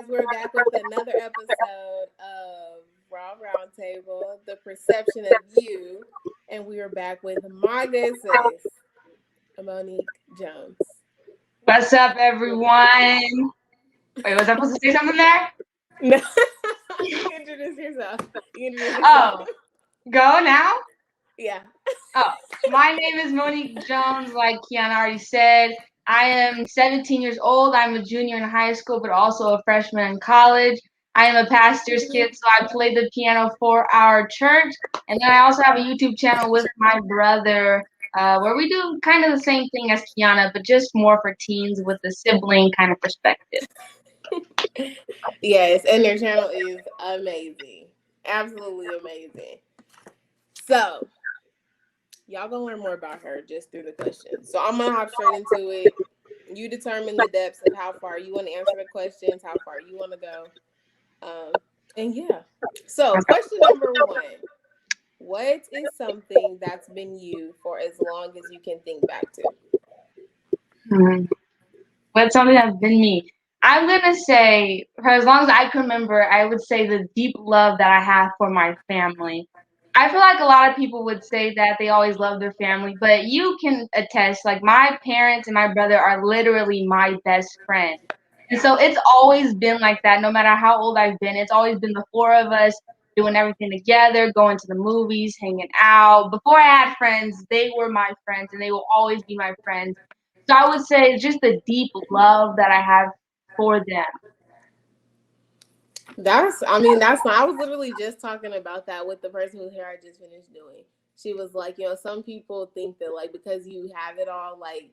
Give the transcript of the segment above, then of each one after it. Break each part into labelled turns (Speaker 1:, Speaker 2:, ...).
Speaker 1: We're back with another episode of Raw Roundtable, the perception of you. And we are back with my good sis, Monique Jones.
Speaker 2: What's up, everyone? Wait, was I supposed to say something there?
Speaker 1: No, you introduce yourself.
Speaker 2: Oh, go now?
Speaker 1: Yeah.
Speaker 2: Oh, my name is Monique Jones, like Kiana already said. I am 17 years old. I'm a junior in high school, but also a freshman in college. I am a pastor's kid, so I play the piano for our church. And then I also have a YouTube channel with my brother where we do kind of the same thing as Kiana, but just more for teens with the sibling kind of perspective.
Speaker 1: Yes, and their channel is amazing. Absolutely amazing. So, y'all gonna learn more about her just through the questions. So I'm gonna hop straight into it. You determine the depths of how far you want to answer the questions, how far you want to go. And yeah. So question number one. What is something that's been you for as long as you can think back to?
Speaker 2: What's something that's been me? I'm gonna say, for as long as I can remember, I would say the deep love that I have for my family. I feel like a lot of people would say that they always love their family, but you can attest, like my parents and my brother are literally my best friends. And so it's always been like that, no matter how old I've been. It's always been the four of us doing everything together, going to the movies, hanging out. Before I had friends, they were my friends and they will always be my friends. So I would say just the deep love that I have for them.
Speaker 1: That's not, I was literally just talking about that with the person whose hair I just finished doing. She was like, some people think that like because you have it all, like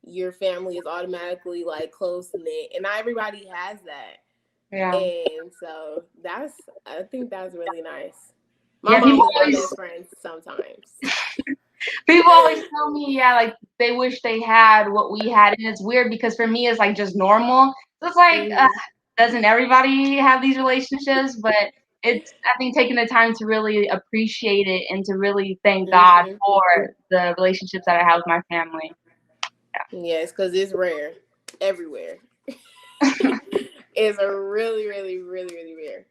Speaker 1: your family is automatically like close knit, and not everybody has that.
Speaker 2: Yeah.
Speaker 1: And so I think that's really nice. My
Speaker 2: Yeah,
Speaker 1: mom
Speaker 2: people
Speaker 1: is my
Speaker 2: always
Speaker 1: best friend sometimes.
Speaker 2: people always tell me, yeah, like they wish they had what we had, and it's weird because for me it's like just normal. So it's like, doesn't everybody have these relationships? But it's I think taking the time to really appreciate it and to really thank God for the relationships that I have with my family.
Speaker 1: Yeah. Yes, because it's rare everywhere. It's a really, really, really, really rare.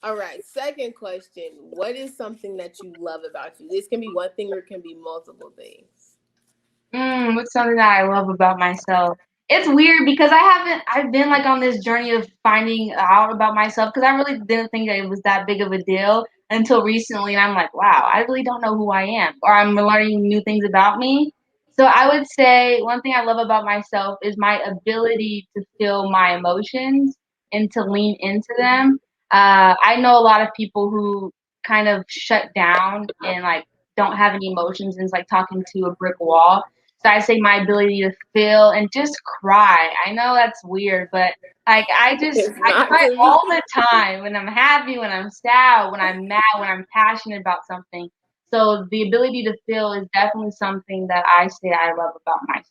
Speaker 1: All right. Second question. What is something that you love about you? This can be one thing or it can be multiple things.
Speaker 2: What's something that I love about myself? It's weird because I've been like on this journey of finding out about myself because I really didn't think that it was that big of a deal until recently. And I'm like, wow, I really don't know who I am, or I'm learning new things about me. So I would say one thing I love about myself is my ability to feel my emotions and to lean into them. I know a lot of people who kind of shut down and like don't have any emotions and it's like talking to a brick wall. So I say my ability to feel and just cry. I know that's weird, but like I cry all the time when I'm happy, when I'm sad, when I'm mad, when I'm passionate about something. So the ability to feel is definitely something that I say I love about myself.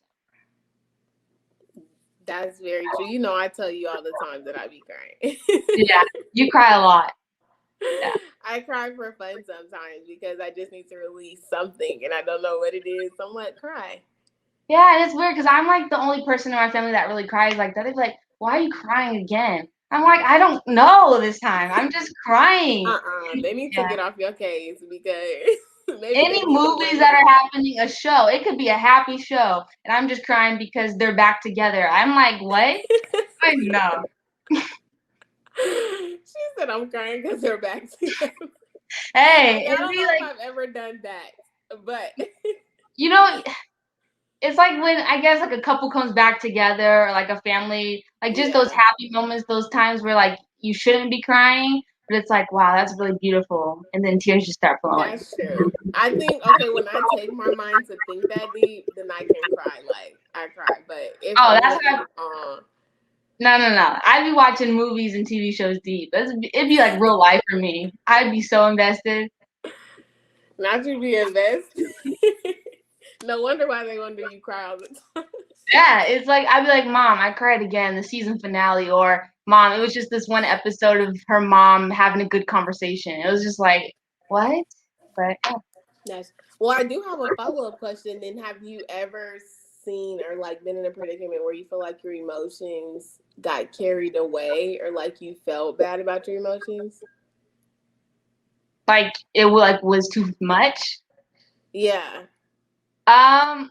Speaker 1: That's very true. I tell you all the time that I be crying.
Speaker 2: Yeah, you cry a lot. Yeah.
Speaker 1: I cry for fun sometimes because I just need to release something and I don't know what it is. So I'm like, cry.
Speaker 2: Yeah, and it's weird because I'm like the only person in my family that really cries like that. They're like, "Why are you crying again?" I'm like, "I don't know this time. I'm just crying."
Speaker 1: They need to
Speaker 2: Yeah.
Speaker 1: get off your case because maybe they
Speaker 2: Any
Speaker 1: need to
Speaker 2: movies
Speaker 1: learn
Speaker 2: that
Speaker 1: from
Speaker 2: are
Speaker 1: you.
Speaker 2: happening, a show, it could be a happy show, and I'm just crying because they're back together. I'm like, what? I know.
Speaker 1: She said I'm crying because they're back together.
Speaker 2: Hey,
Speaker 1: Like I
Speaker 2: it'd
Speaker 1: don't
Speaker 2: be
Speaker 1: know if
Speaker 2: like,
Speaker 1: I've ever done that, but
Speaker 2: you know, it's like when I guess like a couple comes back together or like a family, like just those
Speaker 1: yeah.
Speaker 2: happy moments, those times where like you shouldn't be crying, but it's like, wow, that's really beautiful, and then tears just start flowing.
Speaker 1: That's true. I think when I take my mind to think that deep, then I can cry. Like I cry, but if
Speaker 2: Oh,
Speaker 1: I'm
Speaker 2: that's
Speaker 1: just
Speaker 2: what no. I'd be watching movies and TV shows deep. It'd be like real life for me. I'd be so invested.
Speaker 1: not to be invested. No wonder why they wonder you cry all the time.
Speaker 2: Yeah, it's like I'd be like, Mom, I cried again, the season finale, or Mom, it was just this one episode of her mom having a good conversation. It was just like, what? But
Speaker 1: Well, I do have a follow-up question. Then, have you ever seen or like been in a predicament where you feel like your emotions got carried away or like you felt bad about your emotions?
Speaker 2: Like it like was too much.
Speaker 1: Yeah.
Speaker 2: Um,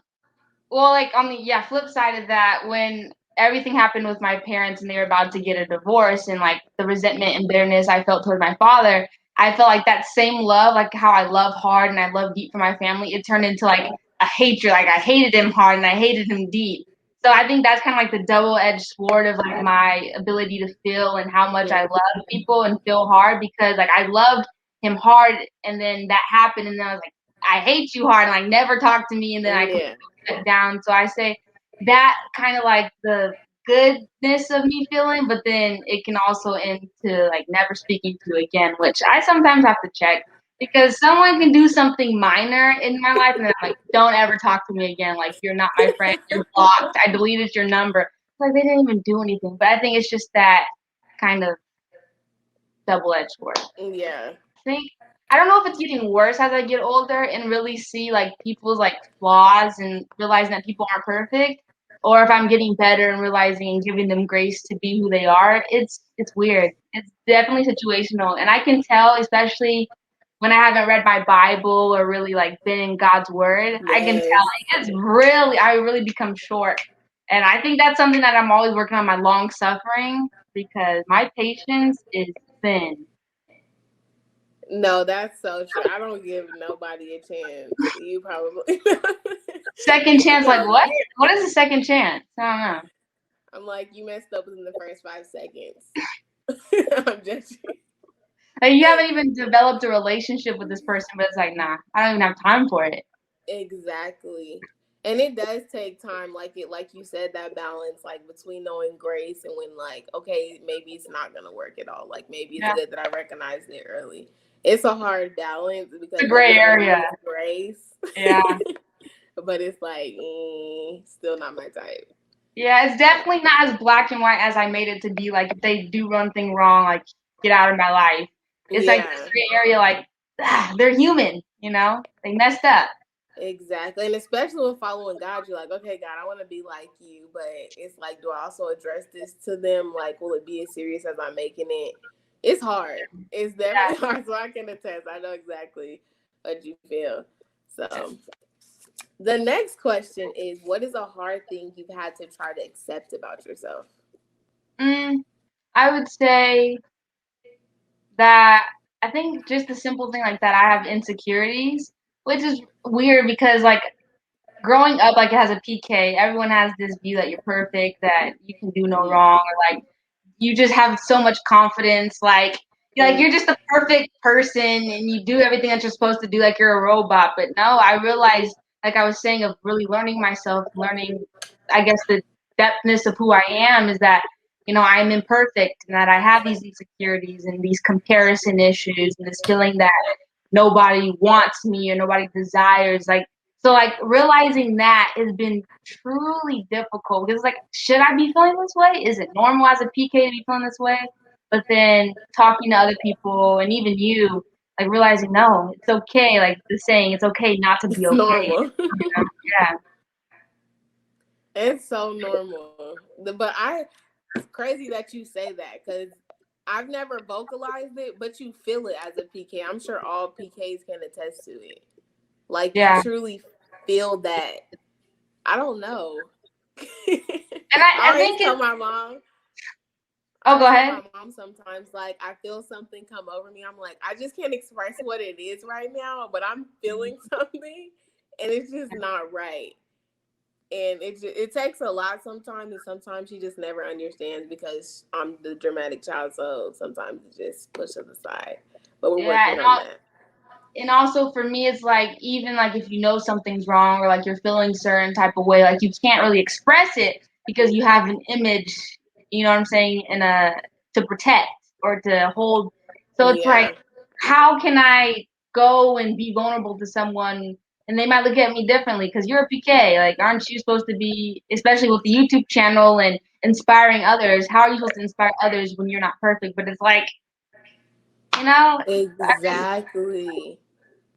Speaker 2: Well, like on the flip side of that, when everything happened with my parents and they were about to get a divorce and like the resentment and bitterness I felt toward my father, I felt like that same love, like how I love hard and I love deep for my family, it turned into like a hatred. Like I hated him hard and I hated him deep. So I think that's kind of like the double-edged sword of like my ability to feel and how much I
Speaker 1: Mm-hmm.
Speaker 2: love people and feel hard because like I loved him hard and then that happened and then I was like, I hate you hard and like never talk to me and then I
Speaker 1: Yeah.
Speaker 2: down. So I say that kind of like the goodness of me feeling, but then it can also end to like never speaking to you again, which I sometimes have to check because someone can do something minor in my life and then I'm like, don't ever talk to me again. Like you're not my friend. You're blocked. I deleted your number. Like they didn't even do anything. But I think it's just that kind of double-edged sword.
Speaker 1: Yeah.
Speaker 2: Think I don't know if it's getting worse as I get older and really see like people's like flaws and realizing that people aren't perfect, or if I'm getting better and realizing and giving them grace to be who they are. It's weird. It's definitely situational, and I can tell, especially when I haven't read my Bible or really like been in God's Word. I can tell
Speaker 1: Yes.
Speaker 2: like, I really become short, and I think that's something that I'm always working on my long suffering because my patience is thin.
Speaker 1: No, that's so true. I don't give nobody a chance. You probably
Speaker 2: Second
Speaker 1: you
Speaker 2: chance, like
Speaker 1: know.
Speaker 2: what? What is a second chance? I don't know.
Speaker 1: I'm like, you messed up within the first 5 seconds. I'm judging.
Speaker 2: Like you haven't even developed a relationship with this person, but it's like, nah, I don't even have time for it.
Speaker 1: Exactly. And it does take time, like you said, that balance, like between knowing grace and when like, okay, maybe it's not gonna work at all. Like maybe it's
Speaker 2: Yeah,
Speaker 1: good that I recognized it early. It's a hard balance
Speaker 2: it's a
Speaker 1: because
Speaker 2: gray
Speaker 1: everybody
Speaker 2: area.
Speaker 1: needs grace.
Speaker 2: Yeah,
Speaker 1: But it's like, still not my type.
Speaker 2: yeah, it's definitely not as black and white as I made it to be. Like if they do one thing wrong, like get out of my life. It's like this
Speaker 1: Yeah.
Speaker 2: gray area, like they're human, they messed up.
Speaker 1: Exactly. And especially when following God, you're like, okay, God, I want to be like you. But it's like, do I also address this to them? Like, will it be as serious as I'm making it? It's hard. It's definitely
Speaker 2: Yeah.
Speaker 1: hard. So I can attest. I know exactly what you feel. So the next question is, what is a hard thing you've had to try to accept about yourself?
Speaker 2: Mm, I would say that I think just a simple thing like that. I have insecurities, which is weird because like growing up like as a PK, everyone has this view that you're perfect, that you can do no
Speaker 1: Mm-hmm.
Speaker 2: wrong, or like you just have so much confidence, like you're just a perfect person and you do everything that you're supposed to do, like you're a robot. But no, I realized, like I was saying, of really learning myself, learning, I guess the depthness of who I am is that I'm imperfect and that I have these insecurities and these comparison issues and this feeling that nobody wants me or nobody desires like so like realizing that has been truly difficult because like should I be feeling this way? Is it normal as a PK to be feeling this way? But then talking to other people and even you like realizing no, it's okay, like the saying it's okay not to be
Speaker 1: It's
Speaker 2: okay.
Speaker 1: normal.
Speaker 2: Yeah.
Speaker 1: It's so normal. But it's crazy that you say that because I've never vocalized it, but you feel it as a PK. I'm sure all PKs can attest to it. Like you
Speaker 2: Yeah.
Speaker 1: truly feel that. I don't know.
Speaker 2: And
Speaker 1: I
Speaker 2: I
Speaker 1: always
Speaker 2: think
Speaker 1: tell
Speaker 2: it's
Speaker 1: my mom.
Speaker 2: oh
Speaker 1: I
Speaker 2: go
Speaker 1: tell my
Speaker 2: ahead.
Speaker 1: mom sometimes, like, I feel something come over me. I'm like, I just can't express what it is right now, but I'm feeling something and it's just not right. And it takes a lot sometimes, and sometimes she just never understands because I'm the dramatic child, so sometimes it just pushes aside. But we're
Speaker 2: Yeah,
Speaker 1: working on that.
Speaker 2: and also for me it's like even like if you know something's wrong or like you're feeling certain type of way, like you can't really express it because you have an image, you know what I'm saying, in a to protect or to hold. So it's like
Speaker 1: Yeah,
Speaker 2: how can I go and be vulnerable to someone and they might look at me differently because you're a PK, like aren't you supposed to be, especially with the YouTube channel and inspiring others, how are you supposed to inspire others when you're not perfect? But it's like, you know I mean,
Speaker 1: exactly.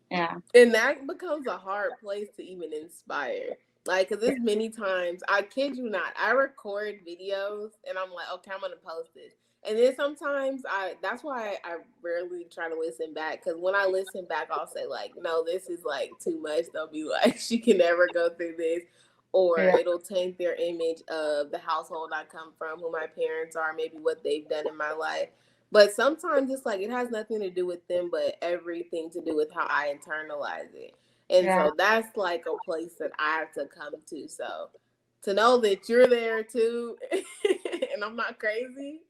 Speaker 2: yeah.
Speaker 1: And that becomes a hard place to even inspire. Like, cause there's many times, I kid you not, I record videos and I'm like, okay, I'm gonna post this. And then sometimes that's why I rarely try to listen back. Cause when I listen back, I'll say like, no, this is like too much. They'll be like, she can never go through this. Or
Speaker 2: Yeah,
Speaker 1: it'll taint their image of the household I come from, who my parents are, maybe what they've done in my life. But sometimes it's like, it has nothing to do with them, but everything to do with how I internalize it. And
Speaker 2: yeah.
Speaker 1: so that's like a place that I have to come to. So to know that you're there too, and I'm not crazy,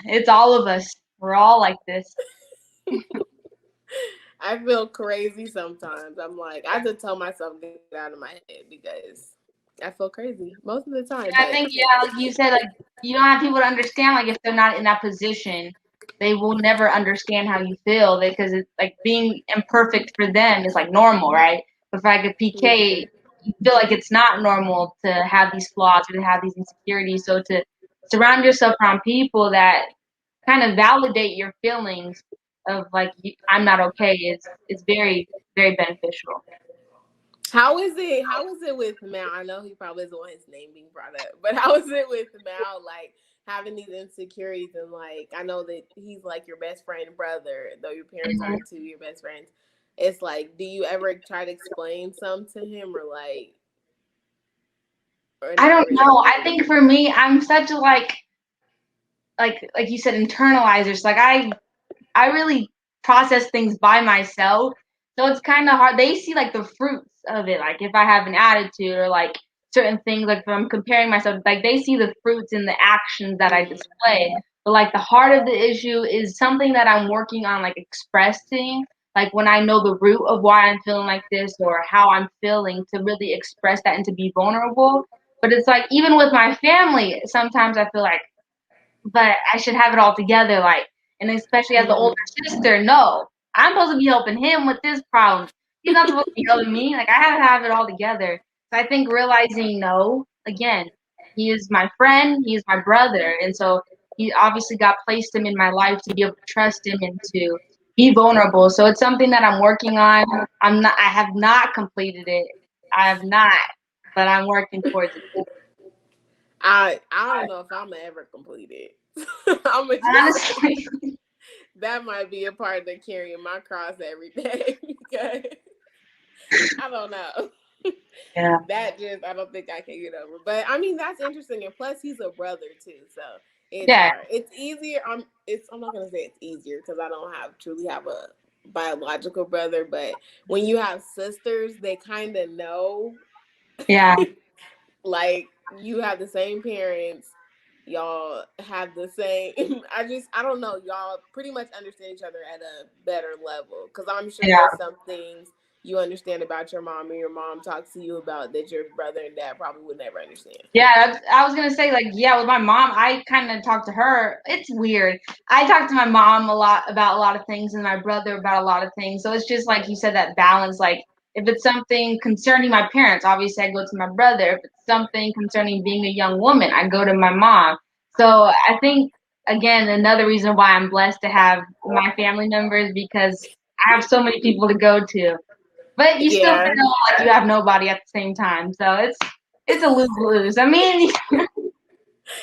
Speaker 2: It's all of us. We're all like this.
Speaker 1: I feel crazy sometimes. I'm like, I just tell myself get out of my head because I feel crazy most of the time.
Speaker 2: And I
Speaker 1: But
Speaker 2: think, yeah, like you said, like you don't have people to understand. Like if they're not in that position, they will never understand how you feel because it's like being imperfect for them is like normal, right? But for like a PK,
Speaker 1: Mhm.
Speaker 2: you feel like it's not normal to have these flaws or to have these insecurities. So to surround yourself around people that kind of validate your feelings of like I'm not okay is very very beneficial.
Speaker 1: How is it? How is it with Mal? I know he probably doesn't want his name being brought up, but how is it with Mal? Like having these insecurities and like I know that he's like your best friend brother, though your parents
Speaker 2: Mhm.
Speaker 1: aren't two your best friends. It's like, do you ever try to explain some to him or
Speaker 2: I
Speaker 1: not
Speaker 2: don't
Speaker 1: really?
Speaker 2: know. I think for me, I'm such a like you said internalizers. Like I really process things by myself. So it's kind of hard. They see like the fruits of it. Like if I have an attitude or like certain things, like if I'm comparing myself, like they see the fruits in the actions that I display. But like the heart of the issue is something that I'm working on, like expressing. Like when I know the root of why I'm feeling like this or how I'm feeling, to really express that and to be vulnerable. But it's like even with my family, sometimes I feel like but I should have it all together. Like, and especially as the older
Speaker 1: Mm-hmm.
Speaker 2: sister, no, I'm supposed to be helping him with this problem. He's not supposed to be helping me. Like, I have to have it all together. So I think realizing no, again, he is my friend, he is my brother, and so he obviously got placed him in my life to be able to trust him and to be vulnerable. So it's something that I'm working on. I have not completed it. I have not, but I'm working towards it.
Speaker 1: I don't know if I'm gonna ever complete it. I'm gonna just say
Speaker 2: Honestly,
Speaker 1: that might be a part of the carrying my cross every day because I don't know.
Speaker 2: yeah,
Speaker 1: That just I don't think I can get over. But I mean that's interesting, and plus he's a brother too, so it's
Speaker 2: yeah,
Speaker 1: hard. It's easier. I'm not gonna say it's easier because I don't truly have a biological brother, but when you have sisters, they kind of know.
Speaker 2: yeah.
Speaker 1: Like you have the same parents, y'all have the same. I don't know. Y'all pretty much understand each other at a better level because I'm sure
Speaker 2: Yeah.
Speaker 1: there's some things you understand about your mom and your mom talks to you about that your brother and dad probably would never understand.
Speaker 2: Yeah, I was gonna say like yeah, with my mom, I kind of talk to her. It's weird. I talk to my mom a lot about a lot of things, and my brother about a lot of things. So it's just like you said, that balance. Like if it's something concerning my parents, obviously I go to my brother. If it's something concerning being a young woman, I go to my mom. So I think again another reason why I'm blessed to have my family members because I have so many people to go to. But you still
Speaker 1: Yeah.
Speaker 2: feel like you have nobody at the same time. So it's a lose lose. I mean,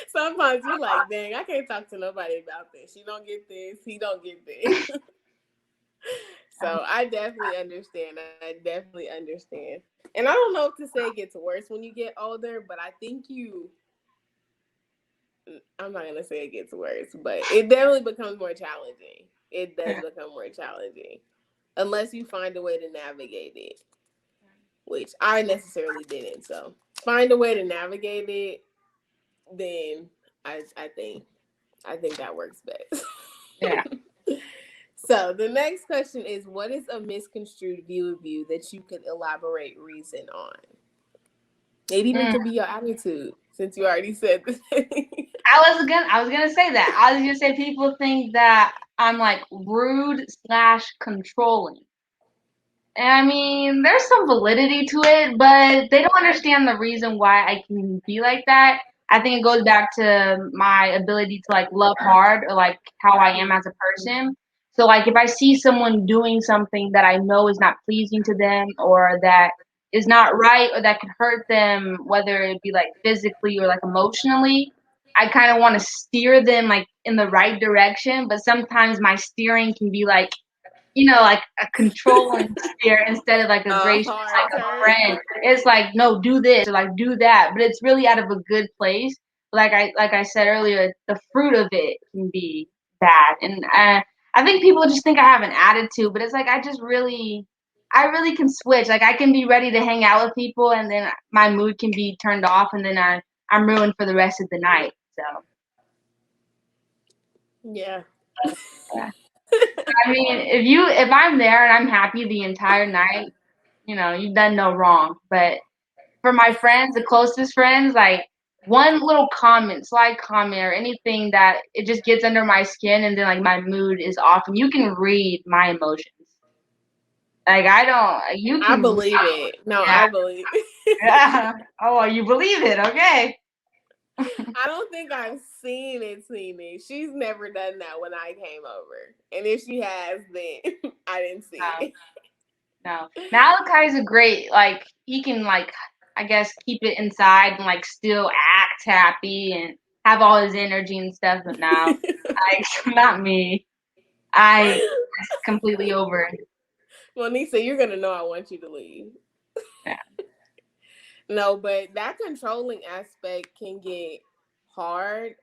Speaker 1: Sometimes you like, dang, I can't talk to nobody about this. She don't get this. He don't get this. So I definitely understand. I definitely understand. And I don't know if to say it gets worse when you get older, but I think I'm not gonna say it gets worse, but it definitely becomes more challenging. It does become more challenging unless you find a way to navigate it, which I necessarily didn't. So find a way to navigate it, then I think that works best.
Speaker 2: yeah.
Speaker 1: So the next question is, what is a misconstrued view of you that you could elaborate reason on? It even
Speaker 2: Mm.
Speaker 1: could be your attitude, since you already said the thing.
Speaker 2: I was gonna say that. I was gonna say people think that I'm like rude slash controlling. And I mean, there's some validity to it, but they don't understand the reason why I can be like that. I think it goes back to my ability to like love hard or like how I am as a person. So like if I see someone doing something that I know is not pleasing to them or that is not right or that could hurt them, whether it be like physically or like emotionally, I kind of want to steer them like in the right direction. But sometimes my steering can be like, like a controlling steer instead of like a
Speaker 1: A
Speaker 2: gracious,
Speaker 1: hard
Speaker 2: like a
Speaker 1: turn.
Speaker 2: friend. It's like, no, do this or like do that, but it's really out of a good place. Like I said earlier, the fruit of it can be bad, and I think people just think I have an attitude, but it's like I really can switch. Like I can be ready to hang out with people, and then my mood can be turned off, and then I'm ruined for the rest of the night. So
Speaker 1: Yeah.
Speaker 2: yeah. I mean, if I'm there and I'm happy the entire night, you've done no wrong. But for my friends, the closest friends, like one little comment, slight comment, or anything that it just gets under my skin, and then like my mood is off, and you can read my emotions. Like I don't, you
Speaker 1: I
Speaker 2: can,
Speaker 1: believe it. No,
Speaker 2: yeah,
Speaker 1: I believe
Speaker 2: yeah. Oh, well, you believe it, okay?
Speaker 1: I don't think I've seen it. She's never done that when I came over. And if she has, then I didn't see
Speaker 2: No,
Speaker 1: it.
Speaker 2: no. Malachi's a great, like he can like, I guess keep it inside and like still act happy and have all his energy and stuff. But no, not me. I completely over it.
Speaker 1: Monique said, "You're going to know I want you to leave."
Speaker 2: Yeah.
Speaker 1: No, but that controlling aspect can get hard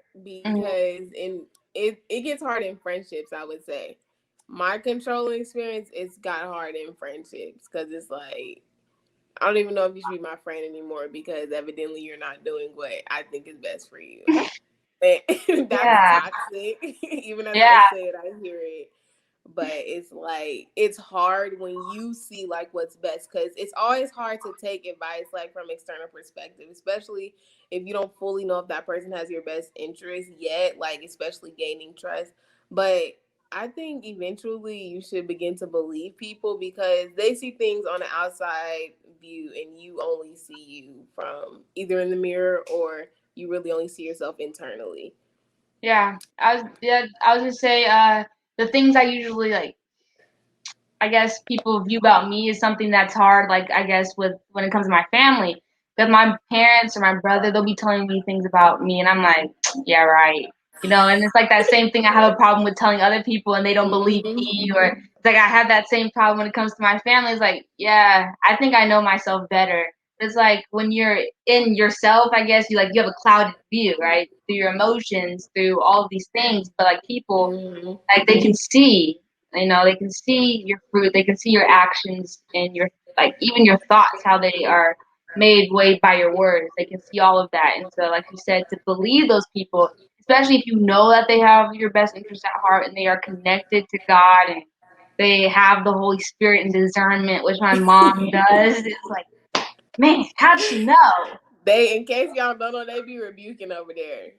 Speaker 2: Mhm.
Speaker 1: because it gets hard in friendships, I would say. My controlling experience, it's got hard in friendships because it's like I don't even know if you should be my friend anymore because evidently you're not doing what I think is best for you. And that's
Speaker 2: Yeah.
Speaker 1: toxic. Even as I
Speaker 2: Yeah.
Speaker 1: say it, I hear it. But it's like it's hard when you see like what's best because it's always hard to take advice like from external perspective, especially if you don't fully know if that person has your best interest yet, like especially gaining trust. But I think eventually you should begin to believe people because they see things on the outside view and you only see you from either in the mirror or you really only see yourself internally.
Speaker 2: I was gonna say the things I usually like I guess people view about me is something that's hard, like I guess with when it comes to my family. Because my parents or my brother, they'll be telling me things about me, and I'm like, yeah, right. And it's like that same thing I have a problem with telling other people, and they don't believe
Speaker 1: Mm-hmm.
Speaker 2: me, or it's like I have that same problem when it comes to my family. It's like, yeah, I think I know myself better. It's like when you're in yourself, I guess you have a clouded view, right? Through your emotions, through all of these things, but like people,
Speaker 1: Mm-hmm.
Speaker 2: like they can see, they can see your fruit, they can see your actions and your like even your thoughts, how they are made way by your words. They can see all of that. And so like you said, to believe those people, especially if you know that they have your best interest at heart and they are connected to God and they have the Holy Spirit and discernment, which my mom does. It's like, man, how'd she know?
Speaker 1: They, in case y'all don't know, they be rebuking over there.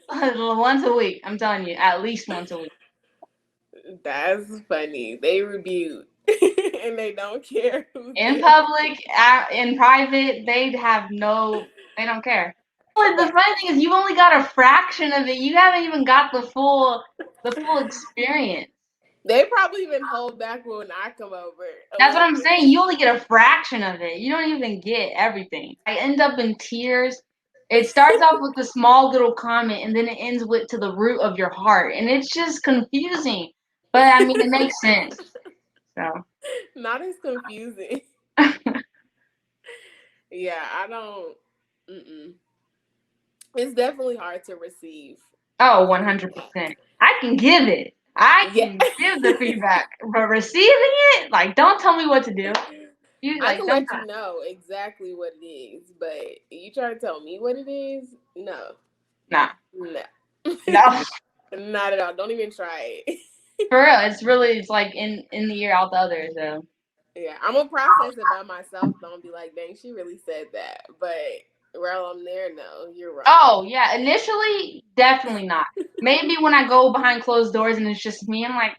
Speaker 2: Once a week, I'm telling you, at least once a week.
Speaker 1: That's funny. They rebuke and they don't care who's
Speaker 2: In
Speaker 1: there.
Speaker 2: public, in private, they don't care. The
Speaker 1: That
Speaker 2: funny thing is, you've only got a fraction of it. You haven't even got the full experience.
Speaker 1: they probably even hold back when I come over a
Speaker 2: That's what
Speaker 1: little
Speaker 2: I'm
Speaker 1: bit.
Speaker 2: saying. You only get a fraction of it. You don't even get everything. I end up in tears. It starts off with a small little comment, and then it ends with to the root of your heart, and it's just confusing. But I mean, it makes sense. So.
Speaker 1: Not as confusing. Yeah, I don't. Mm-mm. It's definitely hard to receive
Speaker 2: Oh,
Speaker 1: feedback.
Speaker 2: 100%. I can give it. I
Speaker 1: Yeah.
Speaker 2: can give the feedback, but receiving it, like, don't tell me what to do. You
Speaker 1: I
Speaker 2: like,
Speaker 1: can
Speaker 2: don't.
Speaker 1: let you know exactly what it is, but you try to tell me what it is? No.
Speaker 2: Nah,
Speaker 1: No.
Speaker 2: no.
Speaker 1: Not at all. Don't even try it.
Speaker 2: For real, it's like in the ear, out the other. So.
Speaker 1: Yeah, I'm gonna process it by myself. Don't be like, dang, she really said that. But while I'm there, no, you're wrong.
Speaker 2: Oh yeah, initially, definitely not. Maybe when I go behind closed doors and it's just me, I'm like,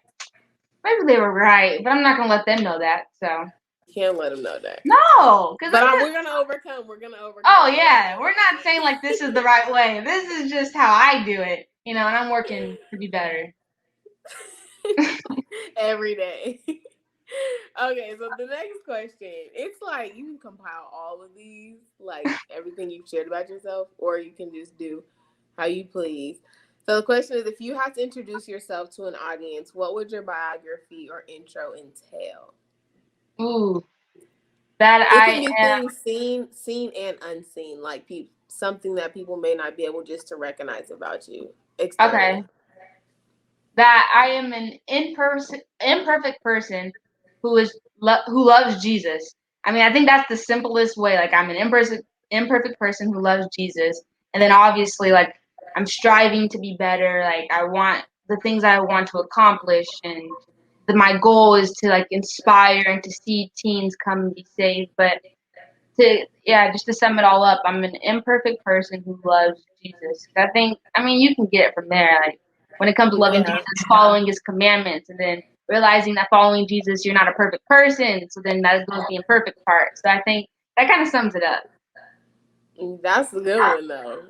Speaker 2: maybe they were right, but I'm not gonna let them know that. So.
Speaker 1: You can't let them know that.
Speaker 2: No, because
Speaker 1: But
Speaker 2: I'm
Speaker 1: we're
Speaker 2: just.
Speaker 1: gonna overcome. We're gonna
Speaker 2: Oh
Speaker 1: overcome. Don't
Speaker 2: yeah,
Speaker 1: even
Speaker 2: we're
Speaker 1: worry
Speaker 2: not saying like this is the right way. This is just how I do it, and I'm working to be better.
Speaker 1: about it. Every day. Okay, so the next question, it's like you can compile all of these, like everything you've shared about yourself, or you can just do how you please. So the question is, if you had to introduce yourself to an audience, what would your biography or intro entail?
Speaker 2: Ooh, that
Speaker 1: It can
Speaker 2: I
Speaker 1: be
Speaker 2: am.
Speaker 1: things seen and unseen, like something that people may not be able just to recognize about you externally.
Speaker 2: Okay, that I am an imperfect person who loves Jesus. I mean, I think that's the simplest way. Like, I'm an imperfect person who loves Jesus, and then obviously, like, I'm striving to be better. Like, I want the things I want to accomplish, and my goal is to like inspire and to see teens come and be saved. But to yeah, just to sum it all up, I'm an imperfect person who loves Jesus. I think I mean you can get it from there. Like when it comes to loving
Speaker 1: Yeah,
Speaker 2: Jesus, following his commandments, and then realizing that following Jesus, you're not a perfect person. So then that goes the imperfect part. So I think that kind of sums it up.
Speaker 1: that's a good one though.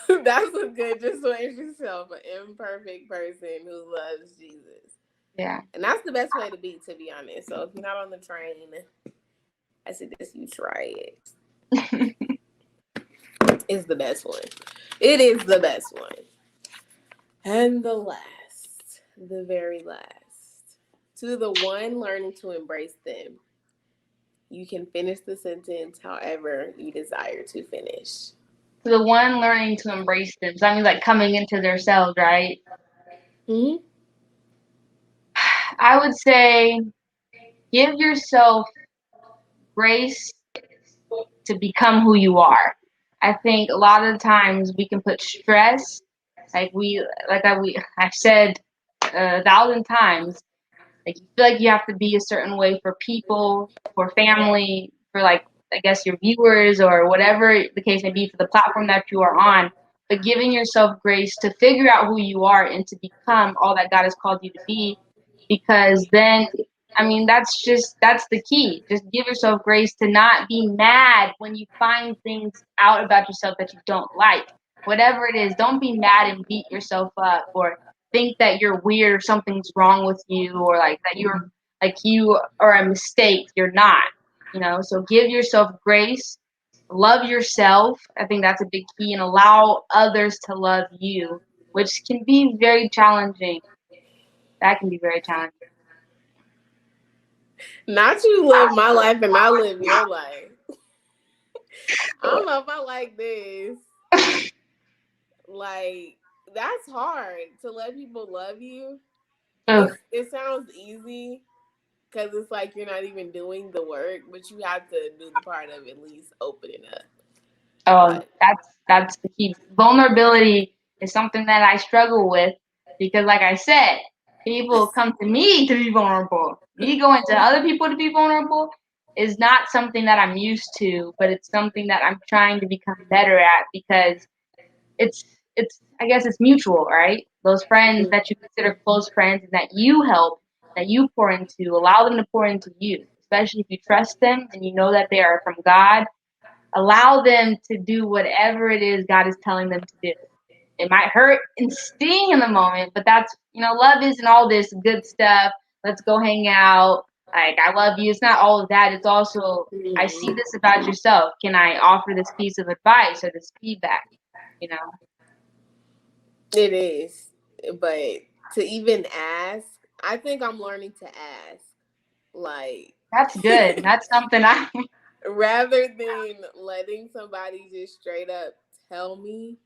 Speaker 1: That's a good just to introduce yourself, an imperfect person who loves Jesus.
Speaker 2: Yeah.
Speaker 1: And that's the best way to be, to be honest. So if you're not on the train, I suggest you try it. It's the best one. It is the best one. And the last, the very last. To the one learning to embrace them, you can finish the sentence however you desire to finish.
Speaker 2: So the one learning to embrace them. So that means like coming into their selves, right?
Speaker 1: Mm-hmm.
Speaker 2: I would say give yourself grace to become who you are. I think a lot of the times we can put stress, like I've said a thousand times, like you feel like you have to be a certain way for people, for family, for like I guess your viewers or whatever the case may be for the platform that you are on. But giving yourself grace to figure out who you are and to become all that God has called you to be, because then I mean that's the key. Just give yourself grace to not be mad when you find things out about yourself that you don't like. Whatever it is, don't be mad and beat yourself up or think that you're weird or something's wrong with you or like that you're like you are a mistake. You're not, So give yourself grace, love yourself. I think that's a big key, and allow others to love you, which can be very challenging. That can be very challenging.
Speaker 1: Not you live my life and I live your life. I don't know if I like this. Like, that's hard to let people love you.
Speaker 2: Ugh.
Speaker 1: It sounds easy because it's like you're not even doing the work, but you have to do the part of at least opening up.
Speaker 2: Oh,
Speaker 1: But
Speaker 2: that's the key. Vulnerability is something that I struggle with because, like I said, people come to me to be vulnerable. Me going to other people to be vulnerable is not something that I'm used to, but it's something that I'm trying to become better at because it's it's I guess it's mutual, right? Those friends that you consider close friends and that you help, that you pour into, allow them to pour into you, especially if you trust them and you know that they are from God. Allow them to do whatever it is God is telling them to do. It might hurt and sting in the moment, but that's, love isn't all this good stuff. Let's go hang out. Like, I love you. It's not all of that. It's also, I see
Speaker 1: mm,
Speaker 2: this about yourself. Can I offer this piece of advice or this feedback? You know,
Speaker 1: it is. But to even ask, I think I'm learning to ask. Like,
Speaker 2: that's good. That's something I,
Speaker 1: rather than letting somebody just straight up tell me,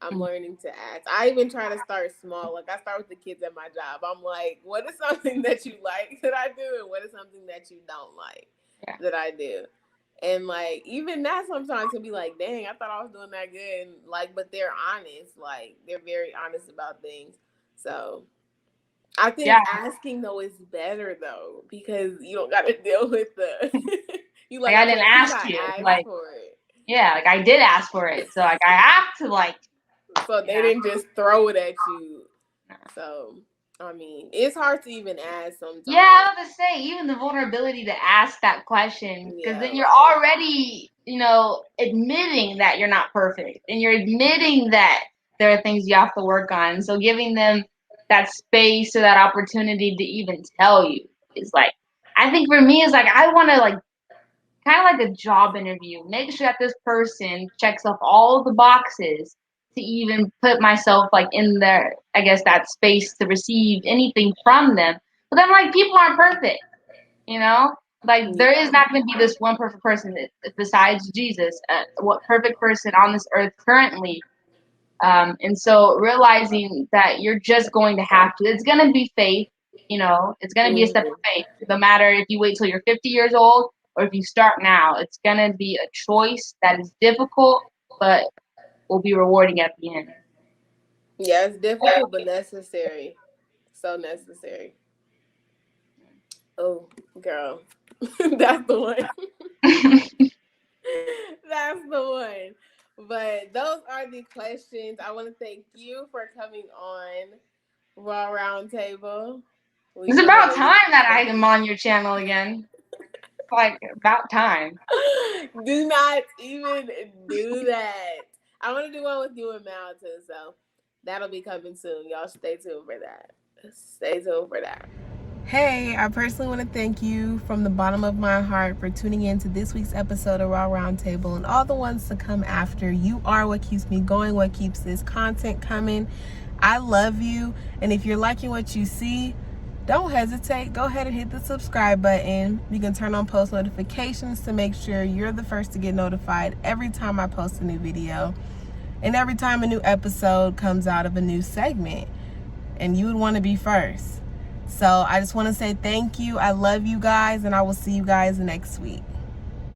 Speaker 1: I'm learning to ask. I even try to start small. Like I start with the kids at my job. I'm like, what is something that you like that I do, and what is something that you don't like
Speaker 2: yeah.
Speaker 1: that I do? And like even that sometimes can be like, dang, I thought I was doing that good. And like, but they're honest. Like they're very honest about things. So I
Speaker 2: Yeah.
Speaker 1: think asking though is better though because you don't got to deal with the. You
Speaker 2: Like,
Speaker 1: like,
Speaker 2: I
Speaker 1: okay,
Speaker 2: didn't
Speaker 1: at least
Speaker 2: ask
Speaker 1: I
Speaker 2: you.
Speaker 1: asked
Speaker 2: Like,
Speaker 1: for it.
Speaker 2: yeah, like I did ask for it. So, like, I have to, like,
Speaker 1: So they
Speaker 2: yeah.
Speaker 1: didn't just throw it at you. So I mean, it's hard to even ask
Speaker 2: Yeah,
Speaker 1: sometimes.
Speaker 2: I was to say, even the vulnerability to ask that question, because
Speaker 1: Yeah,
Speaker 2: then you're
Speaker 1: like
Speaker 2: already, admitting that you're not perfect, and you're admitting that there are things you have to work on. So giving them that space or that opportunity to even tell you is like, I think for me is like I want to like kind of like a job interview. Make sure that this person checks off all the boxes to even put myself like in there, I guess that space to receive anything from them. But then like people aren't perfect, you know? Like there is
Speaker 1: Yeah.
Speaker 2: not going to be this one perfect person besides Jesus, what perfect person on this earth currently. And so realizing that you're just going to have to, it's going to be faith, you know, it's going to be a step of
Speaker 1: Hmm.
Speaker 2: faith. No matter if you wait till you're 50 years old or if you start now, it's going to be a choice that is difficult, but will be rewarding at the end.
Speaker 1: Yeah, it's difficult but necessary. So necessary. Oh, girl. That's the one. That's the one. But those are the questions. I want to thank you for coming on Raw Roundtable. We
Speaker 2: It's
Speaker 1: did a
Speaker 2: about
Speaker 1: really
Speaker 2: time that
Speaker 1: good
Speaker 2: I
Speaker 1: show.
Speaker 2: am on your channel again. It's like about time.
Speaker 1: Do not even do that. I want to do one with you and Mal too, so that'll be coming soon. Y'all stay tuned for that. Stay tuned for that. Hey, I personally want to thank you from the bottom of my heart for tuning in to this week's episode of Raw Roundtable and all the ones to come after. You are what keeps me going, what keeps this content coming. I love you, and if you're liking what you see, don't hesitate. Go ahead and hit the subscribe button. You can turn on post notifications to make sure you're the first to get notified every time I post a new video and every time a new episode comes out of a new segment. And you would want to be first. So I just want to say thank you. I love you guys, and I will see you guys next week.